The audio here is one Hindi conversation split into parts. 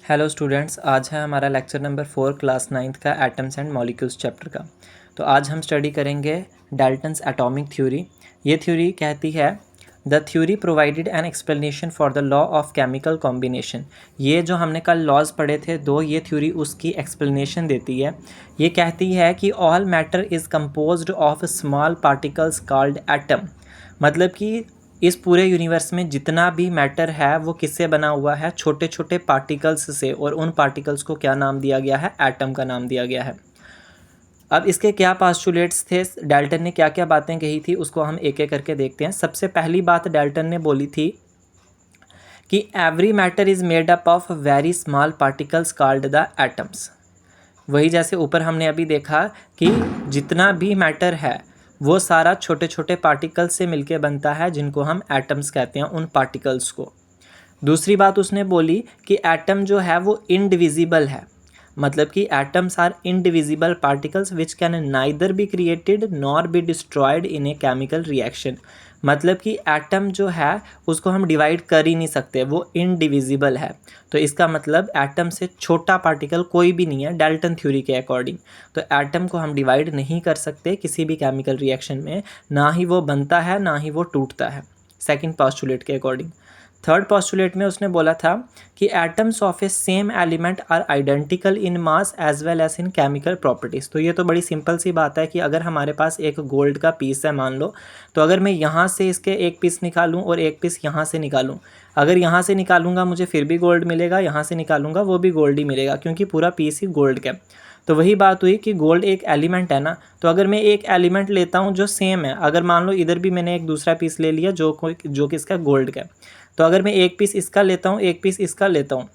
हेलो स्टूडेंट्स, आज है हमारा लेक्चर नंबर 4 क्लास 9th का एटम्स एंड मॉलिक्यूल्स चैप्टर का। तो आज हम स्टडी करेंगे डाल्टन्स एटॉमिक थ्योरी। ये थ्योरी कहती है the theory provided an explanation for the law of chemical combination. ये जो हमने कल लॉज पढ़े थे दो, ये थ्योरी उसकी एक्सप्लेनेशन देती है। ये कहती है कि all matter is composed of small particles called atom. मतलब कि इस पूरे यूनिवर्स में जितना भी मैटर है वो किससे बना हुआ है, छोटे छोटे पार्टिकल्स से, और उन पार्टिकल्स को क्या नाम दिया गया है, एटम का नाम दिया गया है। अब इसके क्या पास्टुलेट्स थे, डाल्टन ने क्या क्या बातें कही थी, उसको हम एक एक करके देखते हैं। सबसे पहली बात डाल्टन ने बोली थी कि every matter is made up of very small particles called the atoms. वही जैसे ऊपर हमने अभी देखा कि जितना भी मैटर है वो सारा छोटे छोटे पार्टिकल्स से मिलके बनता है, जिनको हम एटम्स कहते हैं, उन पार्टिकल्स को। दूसरी बात उसने बोली कि एटम जो है वो इनडिविजिबल है। मतलब कि atoms are indivisible particles which can neither be created nor be destroyed in a chemical reaction. मतलब कि एटम जो है उसको हम डिवाइड कर ही नहीं सकते, वो इनडिविजिबल है। तो इसका मतलब एटम से छोटा पार्टिकल कोई भी नहीं है डाल्टन थ्योरी के अकॉर्डिंग। तो एटम को हम डिवाइड नहीं कर सकते किसी भी केमिकल रिएक्शन में, ना ही वो बनता है ना ही वो टूटता है, सेकंड पोस्टुलेट के अकॉर्डिंग। थर्ड पोस्टुलेट में उसने बोला था कि atoms of a same element are identical in mass as well as in chemical properties. तो ये तो बड़ी सिंपल सी बात है कि अगर हमारे पास एक गोल्ड का पीस है मान लो, तो अगर मैं यहाँ से इसके एक पीस निकालूं और एक पीस यहाँ से निकालूं, अगर यहाँ से निकालूंगा मुझे फिर भी गोल्ड मिलेगा, यहाँ से निकालूंगा वो भी गोल्ड ही मिलेगा, क्योंकि पूरा पीस ही गोल्ड का। तो वही बात हुई कि गोल्ड एक एलिमेंट है ना। तो अगर मैं एक एलिमेंट लेता हूँ जो सेम है, अगर मान लो इधर भी मैंने एक दूसरा पीस ले लिया जो कि इसका गोल्ड का, तो अगर मैं एक पीस इसका लेता हूँ एक पीस इसका लेता हूँ,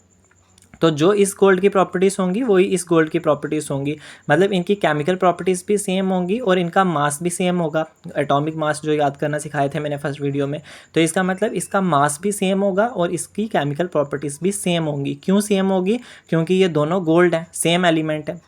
तो जो इस गोल्ड की प्रॉपर्टीज़ होंगी वही इस गोल्ड की प्रॉपर्टीज़ होंगी। मतलब इनकी केमिकल प्रॉपर्टीज़ भी सेम होंगी और इनका मास भी सेम होगा। एटॉमिक मास जो याद करना सिखाए थे मैंने फर्स्ट वीडियो में, तो इसका मतलब इसका मास भी सेम होगा और इसकी केमिकल प्रॉपर्टीज़ भी सेम होंगी। क्यों सेम होगी? क्योंकि ये दोनों गोल्ड हैं, सेम एलिमेंट है।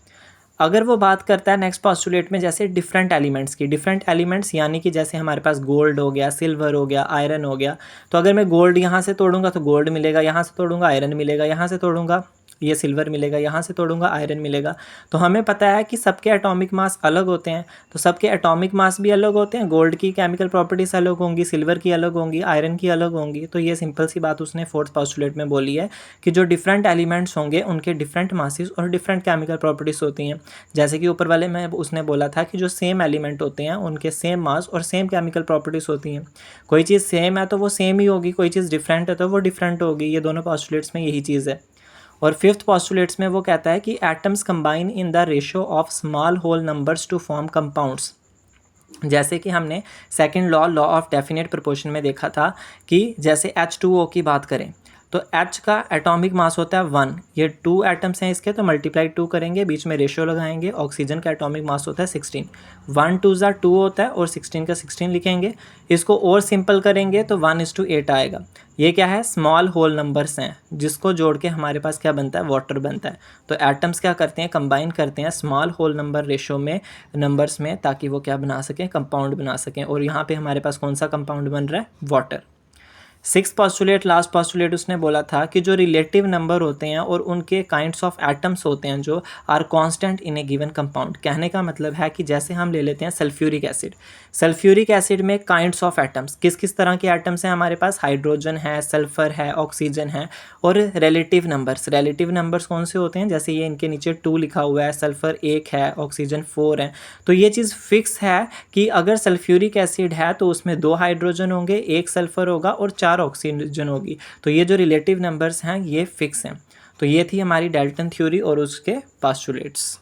अगर वो बात करता है नेक्स्ट पोस्टुलेट में जैसे डिफरेंट एलिमेंट्स की, डिफरेंट एलिमेंट्स यानी कि जैसे हमारे पास गोल्ड हो गया, सिल्वर हो गया, आयरन हो गया। तो अगर मैं गोल्ड यहाँ से तोड़ूंगा तो गोल्ड मिलेगा, यहाँ से तोड़ूंगा आयरन मिलेगा, यहाँ से तोड़ूंगा ये सिल्वर मिलेगा, यहाँ से तोड़ूंगा आयरन मिलेगा। तो हमें पता है कि सबके एटॉमिक मास अलग होते हैं, तो सबके एटॉमिक मास भी अलग होते हैं। गोल्ड की केमिकल प्रॉपर्टीज अलग होंगी, सिल्वर की अलग होंगी, आयरन की अलग होंगी। तो ये सिंपल सी बात उसने फोर्थ पोस्टुलेट में बोली है कि जो डिफरेंट एलिमेंट्स होंगे उनके डिफरेंट मासेस और डिफरेंट केमिकल प्रॉपर्टीज होती हैं। जैसे कि ऊपर वाले में उसने बोला था कि जो सेम एलिमेंट होते हैं उनके सेम मास और सेम केमिकल प्रॉपर्टीज होती हैं। कोई चीज़ सेम है तो वो सेम ही होगी, कोई चीज़ डिफरेंट है तो वो डिफरेंट होगी। ये दोनों पोस्टुलेट्स में यही चीज़ है। और फिफ्थ पोस्टुलेट्स में वो कहता है कि atoms combine in the ratio of small whole numbers to form compounds. जैसे कि हमने second law of definite proportion में देखा था कि जैसे H2O की बात करें तो H का एटॉमिक मास होता है 1। ये 2 एटम्स हैं इसके, तो मल्टीप्लाई 2 करेंगे, बीच में रेशियो लगाएंगे। ऑक्सीजन का एटॉमिक मास होता है 16। 1 2 ज़ा 2 होता है और 16 का 16 लिखेंगे। इसको और सिंपल करेंगे तो 1:8 आएगा। ये क्या है? स्मॉल होल नंबर्स हैं, जिसको जोड़ के हमारे पास क्या बनता है? वाटर बनता है। तो एटम्स क्या करते हैं? कंबाइन करते हैं स्मॉल होल नंबर रेशियो में, नंबर्स में, ताकि वो क्या बना सकें? कंपाउंड बना सकें। और यहाँ पे हमारे पास कौन सा कंपाउंड बन रहा है? Water. Six postulate, last postulate, उसने बोला था कि जो रिलेटिव नंबर होते हैं और उनके काइंड्स ऑफ एटम्स होते हैं जो are constant in a given compound. कहने का मतलब है कि जैसे हम ले लेते हैं सल्फ्यूरिक एसिड। सल्फ्यूरिक एसिड में काइंड्स ऑफ एटम्स, किस किस तरह के एटम्स हैं हमारे पास? हाइड्रोजन है, सल्फर है, ऑक्सीजन है। और रिलेटिव नंबर्स, रिलेटिव नंबर्स कौन से होते हैं? जैसे ये इनके नीचे 2 लिखा हुआ है, सल्फर 1 है, ऑक्सीजन 4 है। तो ये चीज़ फिक्स है कि अगर सल्फ्यूरिक एसिड है तो उसमें 2 हाइड्रोजन होंगे, 1 सल्फर होगा और 4 ऑक्सीजन होगी। तो ये जो रिलेटिव नंबर्स हैं ये फिक्स हैं। तो ये थी हमारी डाल्टन थ्योरी और उसके पोस्टुलेट्स।